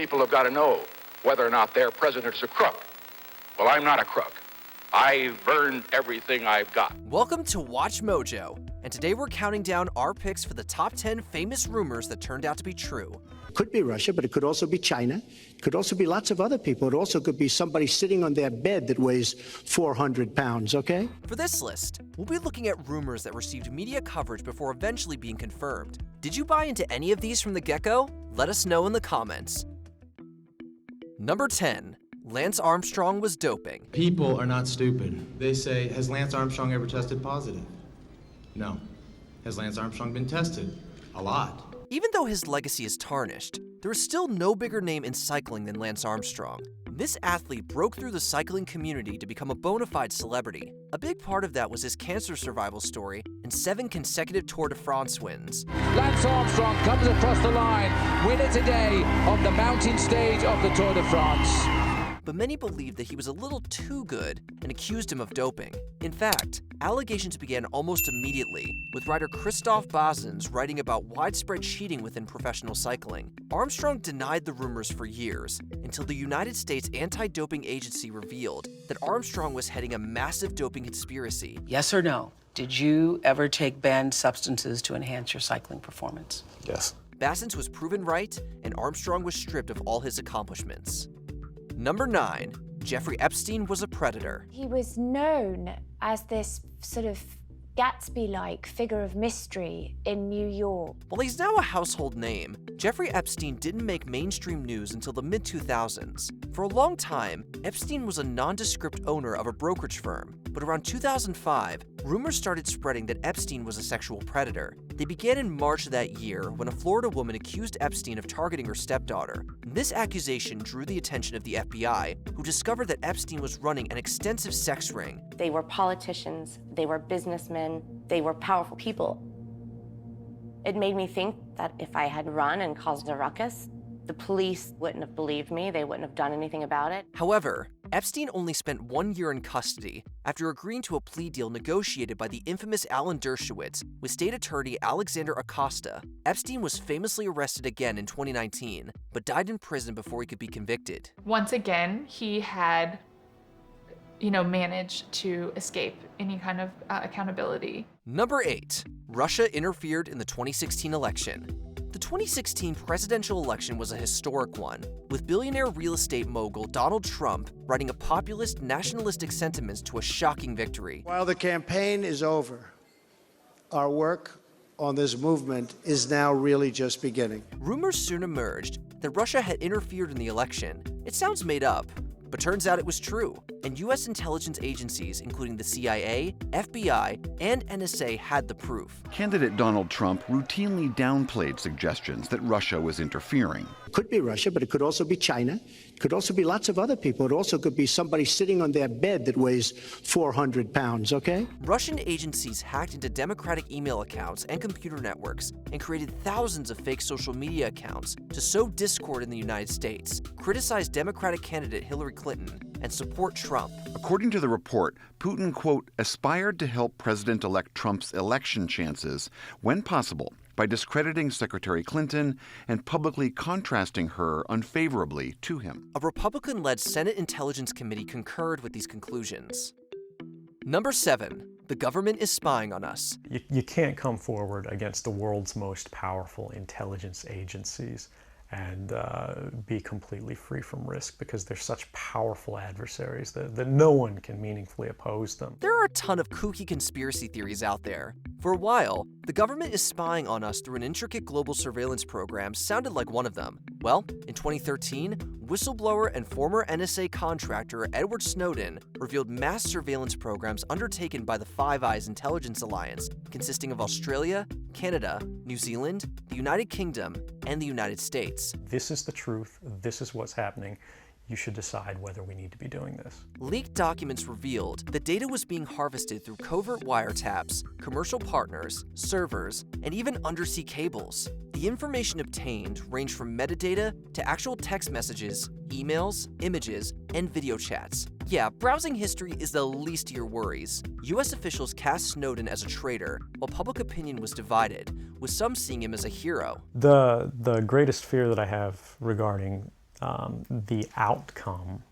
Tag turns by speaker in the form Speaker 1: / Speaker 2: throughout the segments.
Speaker 1: people have got to know whether or not their president's a crook. Well, I'm not a crook. I've earned everything I've got.
Speaker 2: Welcome to Watch Mojo, and today we're counting down our picks for the top 10 famous rumors that turned out to be true.
Speaker 3: It could be Russia, but it could also be China. It could also be lots of other people. It also could be somebody sitting on their bed that weighs 400 pounds, okay?
Speaker 2: For this list, we'll be looking at rumors that received media coverage before eventually being confirmed. Did you buy into any of these from the get-go? Let us know in the comments. Number 10. Lance Armstrong was doping.
Speaker 4: People are not stupid. They say, has Lance Armstrong ever tested positive? No. Has Lance Armstrong been tested? A lot.
Speaker 2: Even though his legacy is tarnished, there is still no bigger name in cycling than Lance Armstrong. This athlete broke through the cycling community to become a bona fide celebrity. A big part of that was his cancer survival story and 7 consecutive Tour de France wins.
Speaker 5: Lance Armstrong comes across the line, winner today on the mountain stage of the Tour de France.
Speaker 2: But many believed that he was a little too good and accused him of doping. In fact, allegations began almost immediately, with writer Christoph Bazins writing about widespread cheating within professional cycling. Armstrong denied the rumors for years, until the United States Anti-Doping Agency revealed that Armstrong was heading a massive doping conspiracy.
Speaker 6: Yes or no? Did you ever take banned substances to enhance your cycling performance?
Speaker 4: Yes.
Speaker 2: Bazins was proven right, and Armstrong was stripped of all his accomplishments. Number 9. Jeffrey Epstein was a predator.
Speaker 7: He was known as this sort of Gatsby-like figure of mystery in New York.
Speaker 2: While he's now a household name, Jeffrey Epstein didn't make mainstream news until the mid-2000s. For a long time, Epstein was a nondescript owner of a brokerage firm, but around 2005, rumors started spreading that Epstein was a sexual predator. They began in March of that year when a Florida woman accused Epstein of targeting her stepdaughter. This accusation drew the attention of the FBI, who discovered that Epstein was running an extensive sex ring.
Speaker 8: They were politicians, they were businessmen, they were powerful people. It made me think that if I had run and caused a ruckus, the police wouldn't have believed me, they wouldn't have done anything about it.
Speaker 2: However, Epstein only spent 1 year in custody after agreeing to a plea deal negotiated by the infamous Alan Dershowitz with state attorney Alexander Acosta. Epstein was famously arrested again in 2019, but died in prison before he could be convicted.
Speaker 9: Once again, he had, managed to escape any kind of accountability.
Speaker 2: Number 8. Russia interfered in the 2016 election. The 2016 presidential election was a historic one, with billionaire real estate mogul Donald Trump writing a populist, nationalistic sentiments to a shocking victory.
Speaker 3: While the campaign is over, our work on this movement is now really just beginning.
Speaker 2: Rumors soon emerged that Russia had interfered in the election. It sounds made up, but turns out it was true, and U.S. intelligence agencies, including the CIA, FBI, and NSA, had the proof.
Speaker 10: Candidate Donald Trump routinely downplayed suggestions that Russia was interfering.
Speaker 3: It could be Russia, but it could also be China. It could also be lots of other people. It also could be somebody sitting on their bed that weighs 400 pounds, okay?
Speaker 2: Russian agencies hacked into Democratic email accounts and computer networks and created thousands of fake social media accounts to sow discord in the United States, criticize Democratic candidate Hillary Clinton, and support Trump.
Speaker 10: According to the report, Putin, quote, aspired to help President-elect Trump's election chances, when possible, by discrediting Secretary Clinton and publicly contrasting her unfavorably to him.
Speaker 2: A Republican-led Senate Intelligence Committee concurred with these conclusions. Number 7. The government is spying on us.
Speaker 11: You can't come forward against the world's most powerful intelligence agencies and be completely free from risk, because they're such powerful adversaries that no one can meaningfully oppose them.
Speaker 2: There are a ton of kooky conspiracy theories out there. For a while, the government is spying on us through an intricate global surveillance program sounded like one of them. Well, in 2013, whistleblower and former NSA contractor Edward Snowden revealed mass surveillance programs undertaken by the Five Eyes Intelligence Alliance, consisting of Australia, Canada, New Zealand, the United Kingdom, and the United States.
Speaker 11: This is the truth. This is what's happening. You should decide whether we need to be doing this.
Speaker 2: Leaked documents revealed that data was being harvested through covert wiretaps, commercial partners, servers, and even undersea cables. The information obtained ranged from metadata to actual text messages, emails, images, and video chats. Yeah, browsing history is the least of your worries. US officials cast Snowden as a traitor, while public opinion was divided, with some seeing him as a hero.
Speaker 11: The greatest fear that I have regarding the outcome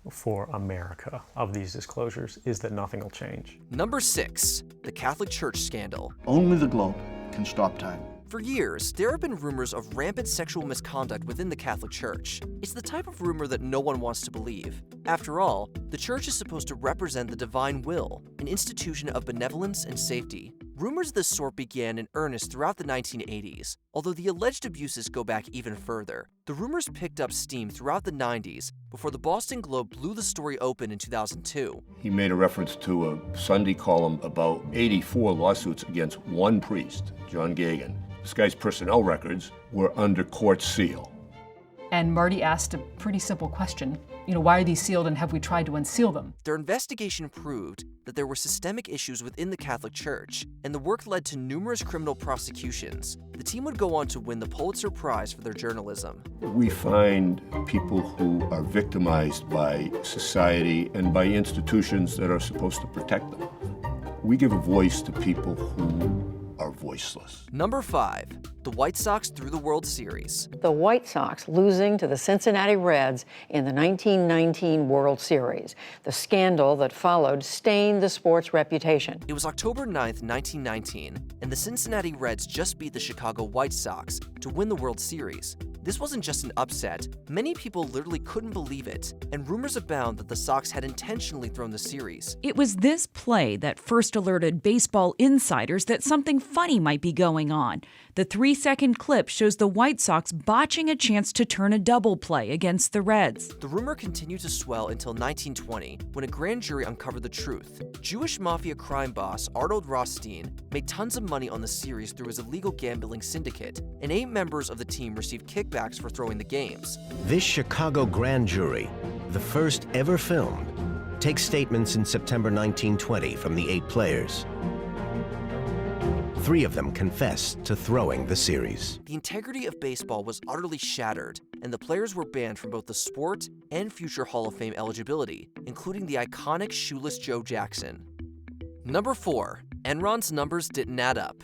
Speaker 11: for America of these disclosures is that nothing will change.
Speaker 2: Number 6, the Catholic Church scandal.
Speaker 12: Only the globe can stop time.
Speaker 2: For years, there have been rumors of rampant sexual misconduct within the Catholic Church. It's the type of rumor that no one wants to believe. After all, the Church is supposed to represent the divine will, an institution of benevolence and safety. Rumors of this sort began in earnest throughout the 1980s, although the alleged abuses go back even further. The rumors picked up steam throughout the 90s before the Boston Globe blew the story open in 2002.
Speaker 13: He made a reference to a Sunday column about 84 lawsuits against one priest, John Gagan. This guy's personnel records were under court seal.
Speaker 14: And Marty asked a pretty simple question. Why are these sealed and have we tried to unseal them?
Speaker 2: Their investigation proved that there were systemic issues within the Catholic Church, and the work led to numerous criminal prosecutions. The team would go on to win the Pulitzer Prize for their journalism.
Speaker 13: We find people who are victimized by society and by institutions that are supposed to protect them. We give a voice to people who are voiceless.
Speaker 2: Number 5, the White Sox through the World Series.
Speaker 15: The White Sox losing to the Cincinnati Reds in the 1919 World Series. The scandal that followed stained the sport's reputation.
Speaker 2: It was October 9th, 1919, and the Cincinnati Reds just beat the Chicago White Sox to win the World Series. This wasn't just an upset. Many people literally couldn't believe it, and rumors abound that the Sox had intentionally thrown the series.
Speaker 16: It was this play that first alerted baseball insiders that something funny might be going on. The 3-second clip shows the White Sox botching a chance to turn a double play against the Reds.
Speaker 2: The rumor continued to swell until 1920, when a grand jury uncovered the truth. Jewish mafia crime boss Arnold Rothstein made tons of money on the series through his illegal gambling syndicate, and 8 members of the team received kickbacks for throwing the games.
Speaker 17: This Chicago grand jury, the first ever filmed, takes statements in September 1920 from the 8 players. 3 of them confessed to throwing the series.
Speaker 2: The integrity of baseball was utterly shattered, and the players were banned from both the sport and future Hall of Fame eligibility, including the iconic shoeless Joe Jackson. Number 4, Enron's numbers didn't add up.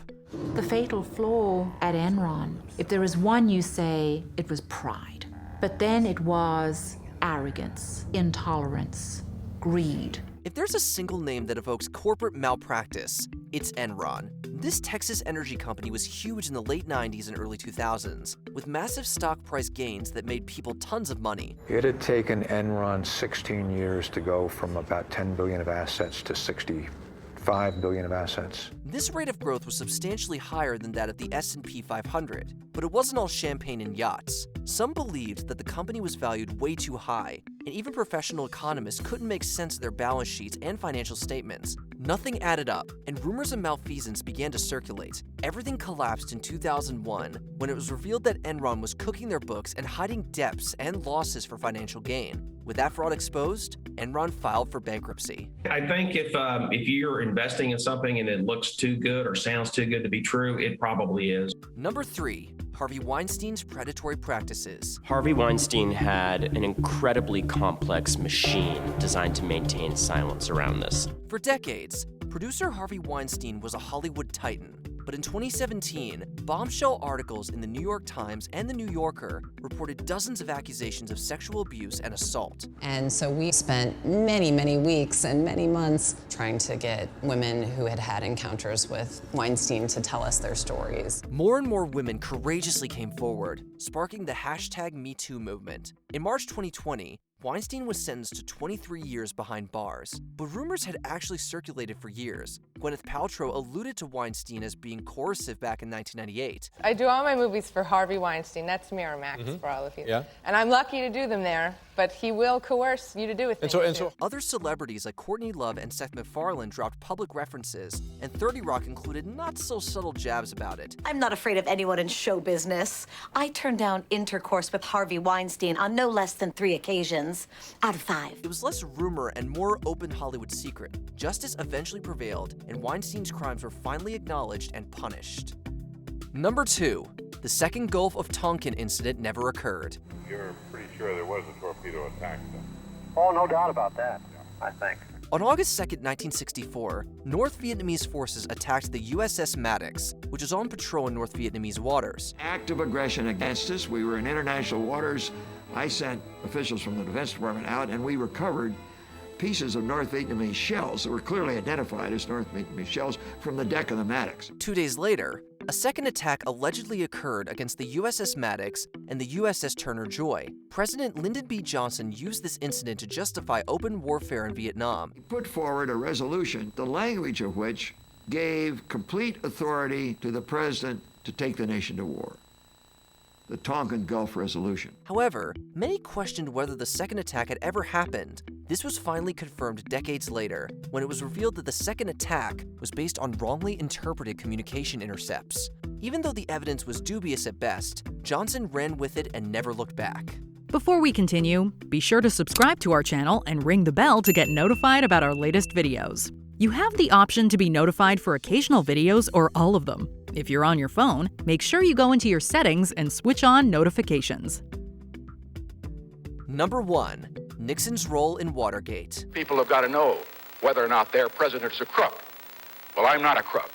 Speaker 18: The fatal flaw at Enron, if there is one, you say it was pride. But then it was arrogance, intolerance, greed.
Speaker 2: If there's a single name that evokes corporate malpractice, it's Enron. This Texas energy company was huge in the late 90s and early 2000s, with massive stock price gains that made people tons of money.
Speaker 19: It had taken Enron 16 years to go from about 10 billion of assets to 65 billion of assets.
Speaker 2: This rate of growth was substantially higher than that of the S&P 500, but it wasn't all champagne and yachts. Some believed that the company was valued way too high, and even professional economists couldn't make sense of their balance sheets and financial statements. Nothing added up, and rumors of malfeasance began to circulate. Everything collapsed in 2001 when it was revealed that Enron was cooking their books and hiding debts and losses for financial gain. With that fraud exposed, Enron filed for bankruptcy.
Speaker 20: I think if you're investing in something and it looks too good or sounds too good to be true, it probably is.
Speaker 2: Number 3, Harvey Weinstein's predatory practices.
Speaker 21: Harvey Weinstein had an incredibly complex machine designed to maintain silence around this.
Speaker 2: For decades, producer Harvey Weinstein was a Hollywood titan. But in 2017, bombshell articles in the New York Times and the New Yorker reported dozens of accusations of sexual abuse and assault.
Speaker 22: And so we spent many, many weeks and many months trying to get women who had had encounters with Weinstein to tell us their stories.
Speaker 2: More and more women courageously came forward, sparking the #MeToo movement. In March 2020, Weinstein was sentenced to 23 years behind bars, but rumors had actually circulated for years. Gwyneth Paltrow alluded to Weinstein as being coercive back in 1998.
Speaker 23: I do all my movies for Harvey Weinstein. That's Miramax for all of you. Yeah. And I'm lucky to do them there, but he will coerce you to do it.
Speaker 2: Other celebrities like Courtney Love and Seth MacFarlane dropped public references, and 30 Rock included not-so-subtle jabs about it.
Speaker 24: I'm not afraid of anyone in show business. I turned down intercourse with Harvey Weinstein on no less than 3 occasions. Out of 5.
Speaker 2: It was less rumor and more open Hollywood secret. Justice eventually prevailed, and Weinstein's crimes were finally acknowledged and punished. Number 2, the second Gulf of Tonkin incident never occurred.
Speaker 25: You're pretty sure there was a torpedo attack then?
Speaker 26: Oh, no doubt about that, I think.
Speaker 2: On August 2, 1964, North Vietnamese forces attacked the USS Maddox, which was on patrol in North Vietnamese waters.
Speaker 1: Act of aggression against us. We were in international waters. I sent officials from the Defense Department out, and we recovered pieces of North Vietnamese shells that were clearly identified as North Vietnamese shells from the deck of the Maddox.
Speaker 2: 2 days later, a second attack allegedly occurred against the USS Maddox and the USS Turner Joy. President Lyndon B. Johnson used this incident to justify open warfare in Vietnam.
Speaker 1: He put forward a resolution, the language of which gave complete authority to the president to take the nation to war. The Tonkin Gulf Resolution.
Speaker 2: However, many questioned whether the second attack had ever happened. This was finally confirmed decades later, when it was revealed that the second attack was based on wrongly interpreted communication intercepts. Even though the evidence was dubious at best, Johnson ran with it and never looked back.
Speaker 16: Before we continue, be sure to subscribe to our channel and ring the bell to get notified about our latest videos. You have the option to be notified for occasional videos or all of them. If you're on your phone, make sure you go into your settings and switch on notifications.
Speaker 2: Number 1. Nixon's role in Watergate.
Speaker 4: People have got to know whether or not their president is a crook. Well, I'm not a crook.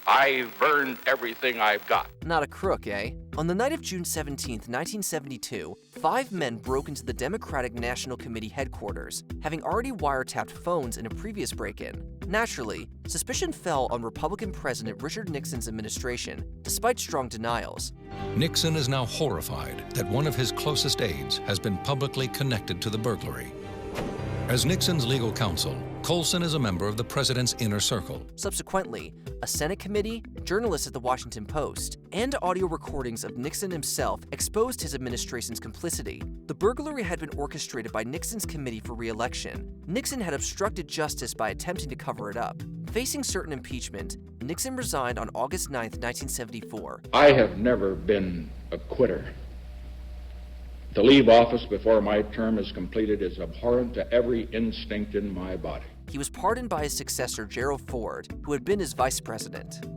Speaker 4: I've earned everything I've got.
Speaker 2: Not a crook, eh? On the night of June 17, 1972, 5 men broke into the Democratic National Committee headquarters, having already wiretapped phones in a previous break-in. Naturally, suspicion fell on Republican President Richard Nixon's administration, despite strong denials.
Speaker 5: Nixon is now horrified that one of his closest aides has been publicly connected to the burglary. As Nixon's legal counsel, Colson is a member of the president's inner circle.
Speaker 2: Subsequently, a Senate committee, journalists at the Washington Post, and audio recordings of Nixon himself exposed his administration's complicity. The burglary had been orchestrated by Nixon's committee for re-election. Nixon had obstructed justice by attempting to cover it up. Facing certain impeachment, Nixon resigned on August 9, 1974.
Speaker 4: I have never been a quitter. To leave office before my term is completed is abhorrent to every instinct in my body.
Speaker 2: He was pardoned by his successor, Gerald Ford, who had been his vice president.